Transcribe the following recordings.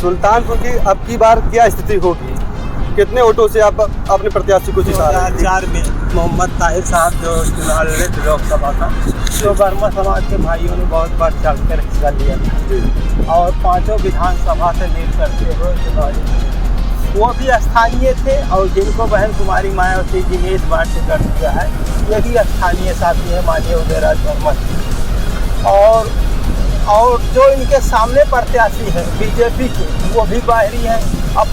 सुल्तानपुर की अब की बार क्या स्थिति होगी? कितने वोटों से आप अपने प्रत्याशी को जिता रहे हैं? 2004 में मोहम्मद ताहिर साहब जो चुनाव लड़े थे लोकसभा का, तो वर्मा समाज के भाइयों ने बहुत बढ़ चढ़ कर हिस्सा लिया था और 5 विधानसभा से लीड करते हुए चुनाव वो भी स्थानीय थे। और जिनको बहन कुमारी मायावती जी ने इस बार से कर दिया है, ये भी स्थानीय साथी है माननीय उदयराज वर्मा जी। और जो इनके सामने प्रत्याशी है बीजेपी के, वो भी बाहरी हैं। अब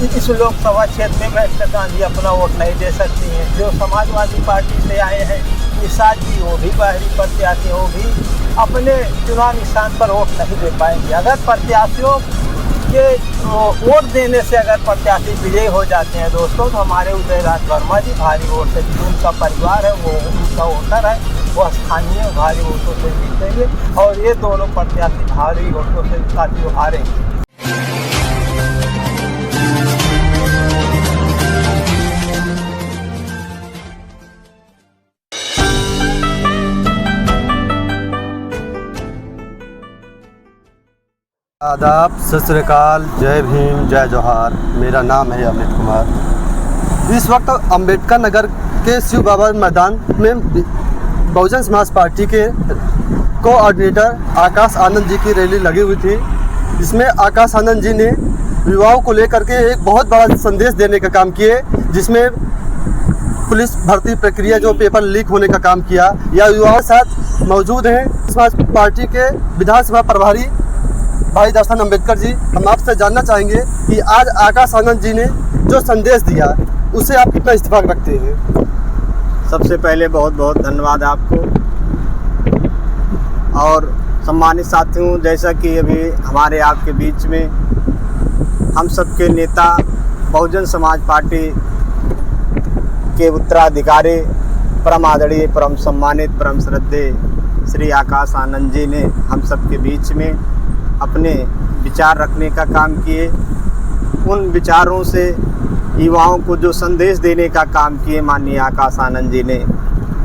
इस लोकसभा क्षेत्र में मेनका गांधी अपना वोट नहीं दे सकती हैं। जो समाजवादी पार्टी से आए हैं निषाद जी, वो भी बाहरी प्रत्याशी, वो भी अपने चुनाव निशान पर वोट नहीं दे पाएंगे। अगर प्रत्याशियों के वोट देने से अगर प्रत्याशी विजयी हो जाते हैं दोस्तों, तो हमारे उदयराज वर्मा जी भारी वोट से, उनका परिवार है, वो उनका वोटर है, वो स्थानीय भारी वोटों से जीतेंगे और ये दोनों प्रत्याशी भारी वोटों से साथियों हारेंगे। आदाब, सत श्री अकाल, जय भीम, जय जोहार। मेरा नाम है अमित कुमार। इस वक्त अंबेडकर नगर के शिव बाबा मैदान में बहुजन समाज पार्टी के कोऑर्डिनेटर आकाश आनंद जी की रैली लगी हुई थी। इसमें आकाश आनंद जी ने युवाओं को लेकर के एक बहुत बड़ा संदेश देने का काम किए, जिसमें पुलिस भर्ती प्रक्रिया जो पेपर लीक होने का काम किया। या युवाओं के साथ मौजूद हैं समाज पार्टी के विधानसभा प्रभारी भाई दर्शन अम्बेडकर जी। हम आपसे जानना चाहेंगे कि आज आकाश आनंद जी ने जो संदेश दिया उसे आप कितना इत्तेफाक रखते हैं? सबसे पहले बहुत बहुत धन्यवाद आपको। और सम्मानित साथियों, जैसा कि अभी हमारे आपके बीच में हम सबके नेता बहुजन समाज पार्टी के उत्तराधिकारी परम आदरणीय, परम सम्मानित, परम श्रद्धेय श्री आकाश आनंद जी ने हम सबके बीच में अपने विचार रखने का काम किए। उन विचारों से युवाओं को जो संदेश देने का काम किए माननीय आकाश आनंद जी ने,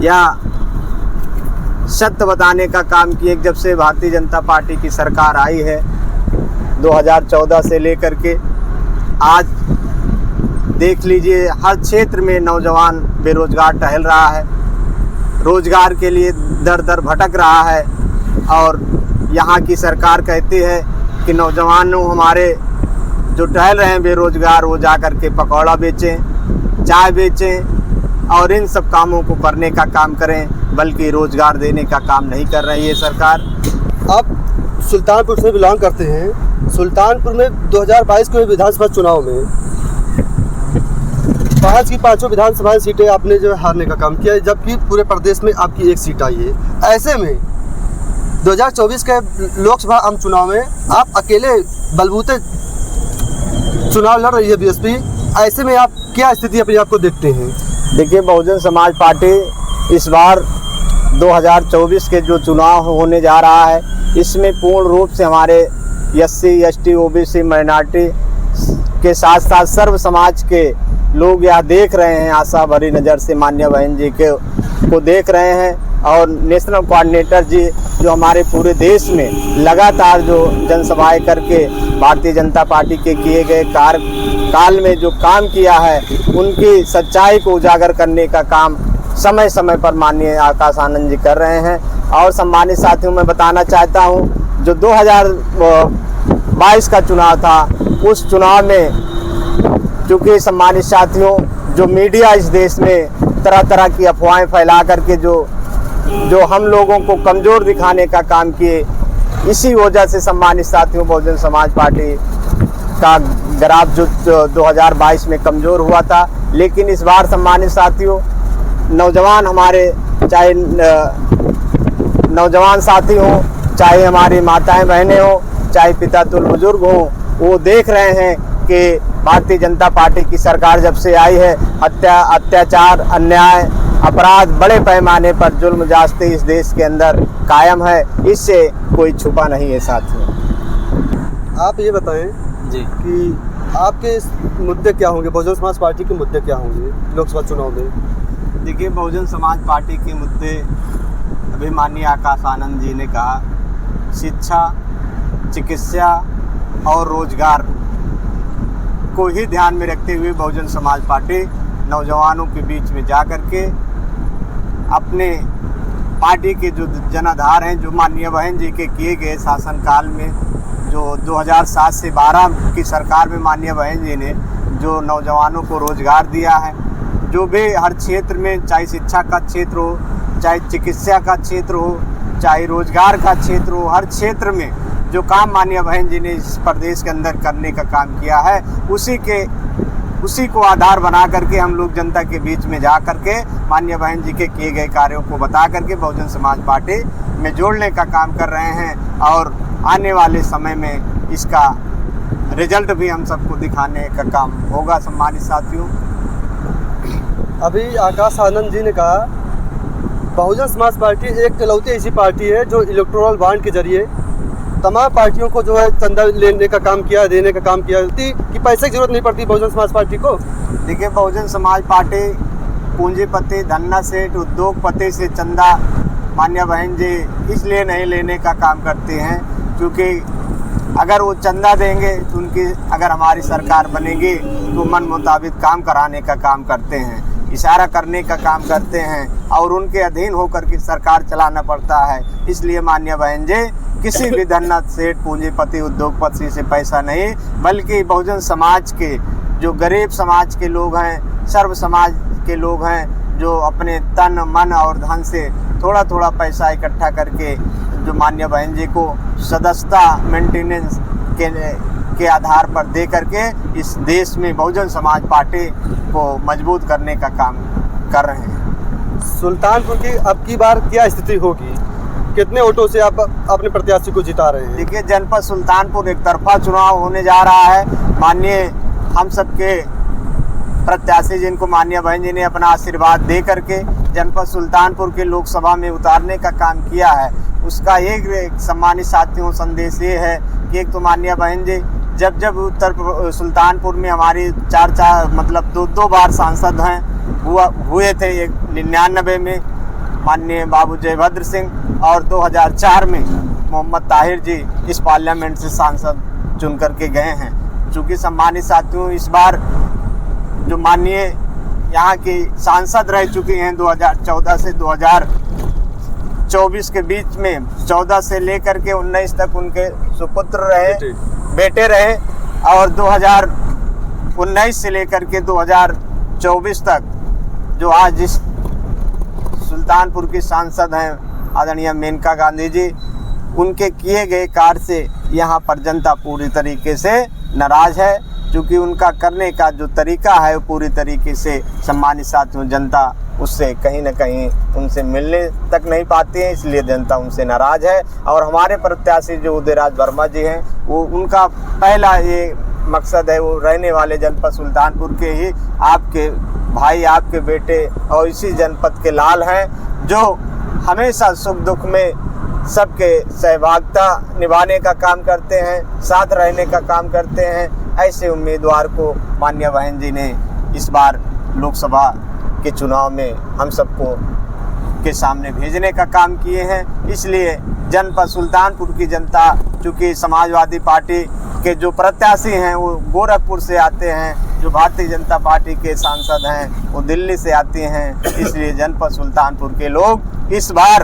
या सत्य बताने का काम किए। जब से भारतीय जनता पार्टी की सरकार आई है 2014 से लेकर के आज देख लीजिए, हर क्षेत्र में नौजवान बेरोजगार टहल रहा है, रोजगार के लिए दर दर भटक रहा है। और यहाँ की सरकार कहती है कि नौजवानों हमारे जो टहल रहे हैं बेरोजगार, वो जा कर के पकौड़ा बेचें, चाय बेचें और इन सब कामों को करने का काम करें, बल्कि रोजगार देने का काम नहीं कर रही है सरकार। आप सुल्तानपुर से बिलोंग करते हैं। सुल्तानपुर में 2022 के विधानसभा चुनाव में 5 की 5 विधानसभा सीटें आपने जो हारने का काम किया है, जबकि पूरे प्रदेश में आपकी 1 सीट आई है। ऐसे में 2024 के लोकसभा आम चुनाव में आप अकेले बलबूते चुनाव लड़ रही है बीएसपी। ऐसे में आप क्या स्थिति अपने आप को देखते हैं? देखिए, बहुजन समाज पार्टी इस बार 2024 के जो चुनाव होने जा रहा है, इसमें पूर्ण रूप से हमारे SC ST OBC माइनॉरिटी के साथ साथ सर्व समाज के लोग यह देख रहे हैं, आशा भरी नज़र से माननीय बहन जी को देख रहे हैं। और नेशनल कोऑर्डिनेटर जी जो हमारे पूरे देश में लगातार जो जनसभाएं करके भारतीय जनता पार्टी के किए गए कार्यकाल में जो काम किया है, उनकी सच्चाई को उजागर करने का काम समय समय पर माननीय आकाश आनंद जी कर रहे हैं। और सम्मानित साथियों, मैं बताना चाहता हूं, जो 2022 का चुनाव था, उस चुनाव में चूँकि सम्मानित साथियों, जो मीडिया इस देश में तरह तरह की अफवाहें फैला करके जो हम लोगों को कमज़ोर दिखाने का काम किए, इसी वजह से सम्मानित साथियों बहुजन समाज पार्टी का ग्राफ जो 2022 में कमज़ोर हुआ था। लेकिन इस बार सम्मानित साथियों, नौजवान हमारे, चाहे नौजवान साथी हों, चाहे हमारी माताएं बहनें हों, चाहे पिता तुल बुजुर्ग हों, वो देख रहे हैं कि भारतीय जनता पार्टी की सरकार जब से आई है, अत्याचार, अन्याय, अपराध, बड़े पैमाने पर जुल्म जास्ती इस देश के अंदर कायम है। इससे कोई छुपा नहीं है साथियों। आप ये बताएं जी कि आपके मुद्दे क्या होंगे, बहुजन समाज पार्टी के मुद्दे क्या होंगे लोकसभा चुनाव में? देखिए, बहुजन समाज पार्टी के मुद्दे अभी माननीय आकाश आनंद जी ने कहा, शिक्षा, चिकित्सा, और रोजगार को ही ध्यान में रखते हुए बहुजन समाज पार्टी नौजवानों के बीच में जा कर के अपने पार्टी के जो जनाधार हैं, जो माननीय बहन जी के किए गए शासनकाल में, जो 2007 से 12 की सरकार में माननीय बहन जी ने जो नौजवानों को रोजगार दिया है, जो भी हर क्षेत्र में, चाहे शिक्षा का क्षेत्र हो, चाहे चिकित्सा का क्षेत्र हो, चाहे रोजगार का क्षेत्र हो, हर क्षेत्र में जो काम माननीय बहन जी ने इस प्रदेश के अंदर करने का काम किया है, उसी को आधार बना करके हम लोग जनता के बीच में जा करके माननीय बहन जी के किए गए कार्यों को बता करके बहुजन समाज पार्टी में जोड़ने का काम कर रहे हैं और आने वाले समय में इसका रिजल्ट भी हम सबको दिखाने का काम होगा। सम्मानित साथियों, अभी आकाश आनंद जी ने कहा बहुजन समाज पार्टी एक इकलौती ऐसी पार्टी है जो इलेक्टोरल बॉन्ड के जरिए तमाम पार्टियों को जो है चंदा लेने का काम किया, देने का काम किया कि पैसे की जरूरत नहीं पड़ती बहुजन समाज पार्टी को। देखिए, बहुजन समाज पार्टी पूंजीपति, धन्ना सेठ, उद्योगपति से चंदा मान्य बहन जी इसलिए नहीं लेने का काम करते हैं क्योंकि अगर वो चंदा देंगे तो उनकी अगर हमारी सरकार बनेगी तो मन मुताबिक काम कराने का काम करते हैं, इशारा करने का काम करते हैं और उनके अधीन होकर के सरकार चलाना पड़ता है। इसलिए मान्य बहन जी किसी भी धन्ना सेठ, पूंजीपति, उद्योगपति से पैसा नहीं, बल्कि बहुजन समाज के जो गरीब समाज के लोग हैं, सर्व समाज के लोग हैं, जो अपने तन मन और धन से थोड़ा थोड़ा पैसा इकट्ठा करके जो मान्य बहन जी को सदस्यता मेंटेनेंस के आधार पर दे करके इस देश में बहुजन समाज पार्टी को मजबूत करने का काम कर रहे हैं। सुल्तानपुर की अब की बार क्या स्थिति होगी? कितने वोटों से आप अपने प्रत्याशी को जिता रहे हैं? देखिए, जनपद सुल्तानपुर एक तरफा चुनाव होने जा रहा है। माननीय हम सबके प्रत्याशी जिनको माननीय बहन जी ने अपना आशीर्वाद दे करके जनपद सुल्तानपुर के लोकसभा में उतारने का काम किया है, उसका एक सम्मानित साथियों संदेश ये है कि एक तो माननीय बहन जी जब उत्तर सुल्तानपुर में हमारी मतलब दो बार सांसद हैं हुए थे, एक 99 में माननीय बाबू जयभद्र सिंह और 2004 में मोहम्मद ताहिर जी इस पार्लियामेंट से सांसद चुन करके गए हैं। चूँकि सम्मानित साथियों इस बार जो माननीय यहाँ की सांसद रह चुकी हैं 2014 से 2024 के बीच में, 14 से लेकर के 19 तक उनके सुपुत्र रहे, बेटे रहे और 2019 से लेकर के 2024 तक जो आज इस सुल्तानपुर की सांसद हैं आदरणीय मेनका गांधी जी, उनके किए गए कार्य से यहाँ पर जनता पूरी तरीके से नाराज़ है, क्योंकि उनका करने का जो तरीका है वो पूरी तरीके से सम्मानित साथियों जनता उससे कहीं ना कहीं उनसे मिलने तक नहीं पाती है, इसलिए जनता उनसे नाराज़ है। और हमारे प्रत्याशी जो उदयराज वर्मा जी हैं, वो उनका पहला ये मकसद है, वो रहने वाले जनपद सुल्तानपुर के ही आपके भाई, आपके बेटे और इसी जनपद के लाल हैं, जो हमेशा सुख दुख में सबके सहभागिता निभाने का काम करते हैं, साथ रहने का काम करते हैं। ऐसे उम्मीदवार को माननीय बहन जी ने इस बार लोकसभा के चुनाव में हम सबको के सामने भेजने का काम किए हैं। इसलिए जनपद सुल्तानपुर की जनता, चूँकि समाजवादी पार्टी के जो प्रत्याशी हैं वो गोरखपुर से आते हैं, जो भारतीय जनता पार्टी के सांसद हैं वो दिल्ली से आते हैं, इसलिए जनपद सुल्तानपुर के लोग इस बार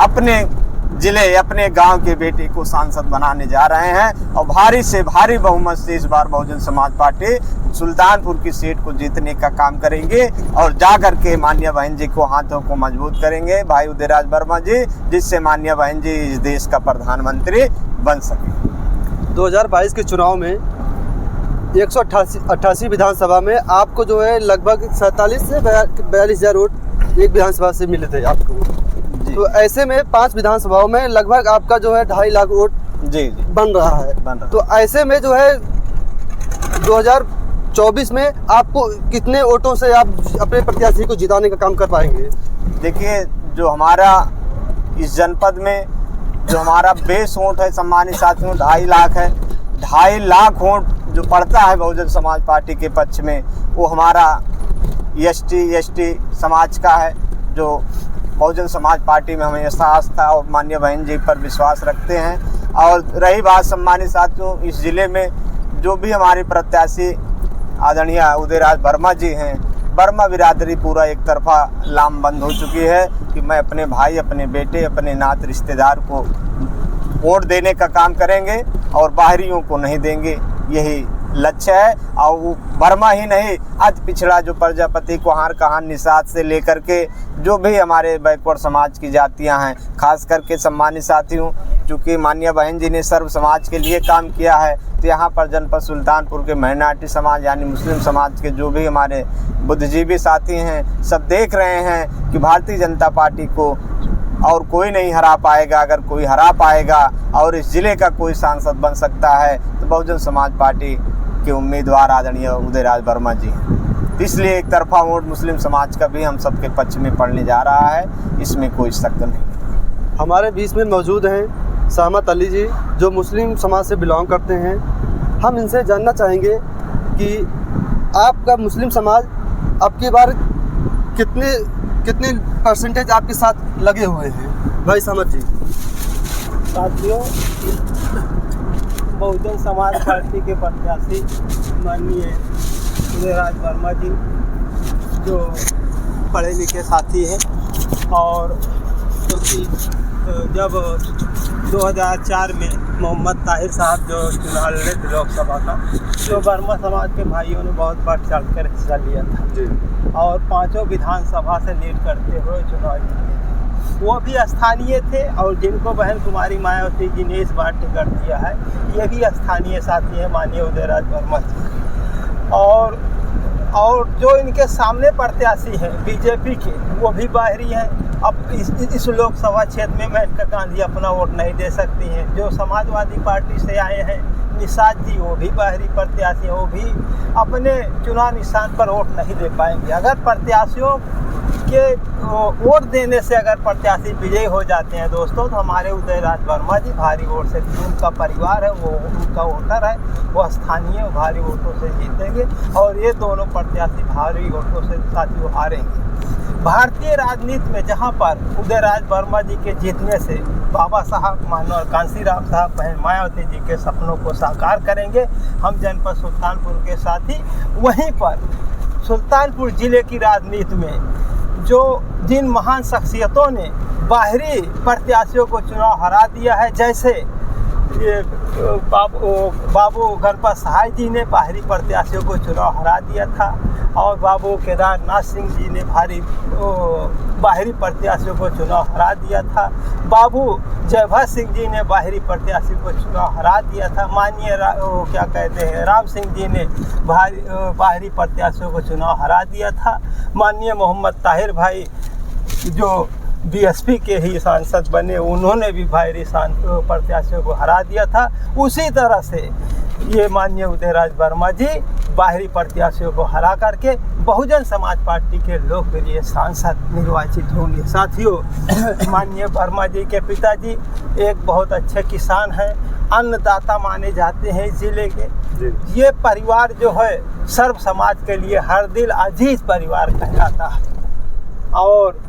अपने जिले, अपने गांव के बेटे को सांसद बनाने जा रहे हैं और भारी से भारी बहुमत से इस बार बहुजन समाज पार्टी सुल्तानपुर की सीट को जीतने का काम करेंगे और जाकर के माननीय बहन जी को हाथों को मजबूत करेंगे भाई उदयराज वर्मा जी, जिससे माननीय बहन जी इस देश का प्रधानमंत्री बन सके। 2022 के चुनाव में 188 विधानसभा में आपको जो है लगभग 47 से 42 हज़ार वोट एक विधानसभा से मिले थे आपको। तो ऐसे में 5 विधानसभाओं में लगभग आपका जो है 2.5 लाख वोट जी बन रहा है। तो ऐसे में जो है 2024 में आपको कितने वोटों से आप अपने प्रत्याशी को जिताने का काम कर पाएंगे? देखिए, जो हमारा इस जनपद में जो हमारा बेस वोट है सम्मानित साथियों 2.5 लाख है। 2.5 लाख वोट जो पड़ता है बहुजन समाज पार्टी के पक्ष में, वो हमारा ST समाज का है, जो बहुजन समाज पार्टी में हमेशा आस्था और माननीय बहन जी पर विश्वास रखते हैं। और रही बात सम्मानित साथियों, इस ज़िले में जो भी हमारे प्रत्याशी आदरणीय उदयराज वर्मा जी हैं, वर्मा बिरादरी पूरा एक तरफा लामबंद हो चुकी है कि मैं अपने भाई, अपने बेटे, अपने नात रिश्तेदार को वोट देने का काम करेंगे और बाहरियों को नहीं देंगे, यही लक्ष्य है। और वो वर्मा ही नहीं, अति पिछड़ा जो प्रजापति, कुहार, कहान, निषाद से लेकर के जो भी हमारे बैकवर्ड समाज की जातियां हैं, खास करके सम्मानित साथियों, चूँकि माननीय बहन जी ने सर्व समाज के लिए काम किया है, तो यहाँ पर जनपद सुल्तानपुर के माइनॉरिटी समाज यानी मुस्लिम समाज के जो भी हमारे बुद्धिजीवी साथी हैं, सब देख रहे हैं कि भारतीय जनता पार्टी को और कोई नहीं हरा पाएगा। अगर कोई हरा पाएगा और इस ज़िले का कोई सांसद बन सकता है तो बहुजन समाज पार्टी के उम्मीदवार आदरणीय उदयराज वर्मा जी हैं। इसलिए एक तरफा वोट मुस्लिम समाज का भी हम सबके पक्ष में पड़ने जा रहा है, इसमें कोई शक नहीं। हमारे बीच में मौजूद हैं सहमत अली जी, जो मुस्लिम समाज से बिलोंग करते हैं। हम इनसे जानना चाहेंगे कि आपका मुस्लिम समाज अब की बार कितने परसेंटेज आपके साथ लगे हुए हैं? भाई सहमत जी। साथियों, बहुजन समाज पार्टी के प्रत्याशी माननीय उदयराज वर्मा जी जो पढ़े लिखे साथी हैं, और क्योंकि जब 2004 में मोहम्मद ताहिर साहब जो चुनाव लड़े थे लोकसभा का, तो वर्मा समाज के भाइयों ने बहुत बढ़ चढ़ कर हिस्सा लिया था जी। और 5 विधानसभा से लीड करते हुए चुनाव जीते थे। वो भी स्थानीय थे, और जिनको बहन कुमारी मायावती जी ने इस बार टिकट दिया है, ये भी स्थानीय साथी हैं माननीय उदयराज वर्मा जी। और जो इनके सामने प्रत्याशी हैं बीजेपी के, वो भी बाहरी हैं। अब इस लोकसभा क्षेत्र में मेनका गांधी अपना वोट नहीं दे सकती हैं। जो समाजवादी पार्टी से आए हैं निषाद जी, वो भी बाहरी प्रत्याशी हैं, वो भी अपने चुनाव निशान पर वोट नहीं दे पाएंगे। अगर प्रत्याशियों के वोट देने से अगर प्रत्याशी विजयी हो जाते हैं दोस्तों, तो हमारे उदयराज वर्मा जी भारी वोट से, उनका परिवार है, वो उनका वोटर है, वो स्थानीय भारी वोटों से जीतेंगे, और ये दोनों प्रत्याशी भारी वोटों से साथियों हारेंगे। भारतीय राजनीति में जहां पर उदयराज वर्मा जी के जीतने से बाबा साहब माननीय कांशीराम साहब, बहन मायावती जी के सपनों को साकार करेंगे हम जनपद सुल्तानपुर के साथी, वहीं पर सुल्तानपुर ज़िले की राजनीति में जो जिन महान शख्सियतों ने बाहरी प्रत्याशियों को चुनाव हरा दिया है, जैसे ये बाबू गणपत सहाय जी ने बाहरी प्रत्याशियों को चुनाव हरा दिया था, और बाबू केदारनाथ सिंह जी ने बाहरी प्रत्याशियों को चुनाव हरा दिया था। बाबू जयभर सिंह जी ने बाहरी प्रत्याशी को चुनाव हरा दिया था। माननीय राम सिंह जी ने बाहरी प्रत्याशियों को चुनाव हरा दिया था। माननीय मोहम्मद ताहिर भाई जो बीएसपी के ही सांसद बने, उन्होंने भी बाहरी प्रत्याशियों को हरा दिया था। उसी तरह से ये माननीय उदयराज वर्मा जी बाहरी प्रत्याशियों को हरा करके बहुजन समाज पार्टी के लोकप्रिय सांसद निर्वाचित होंगे। साथियों, माननीय वर्मा जी के पिताजी एक बहुत अच्छे किसान हैं, अन्नदाता माने जाते हैं इस जिले के। ये परिवार जो है सर्व समाज के लिए हर दिल अजीज परिवार कहलाता है, और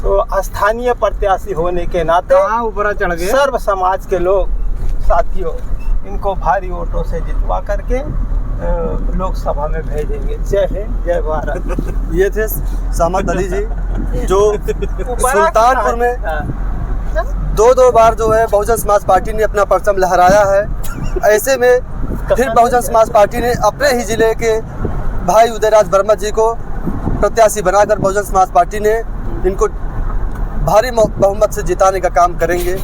तो स्थानीय प्रत्याशी होने के नाते ऊपर चढ़ गए सर्व समाज के लोग साथियों इनको भारी वोटों से जितवा करके लोकसभा में भेजेंगे। जय हिंद, जय भारत। ये थे सहमत अली जी, जो सुल्तानपुर में दो बार जो है बहुजन समाज पार्टी ने अपना परचम लहराया है। ऐसे में फिर बहुजन समाज पार्टी ने अपने ही जिले के भाई उदयराज वर्मा जी को प्रत्याशी बनाकर बहुजन समाज पार्टी ने इनको भारी बहुमत से जिताने का काम करेंगे।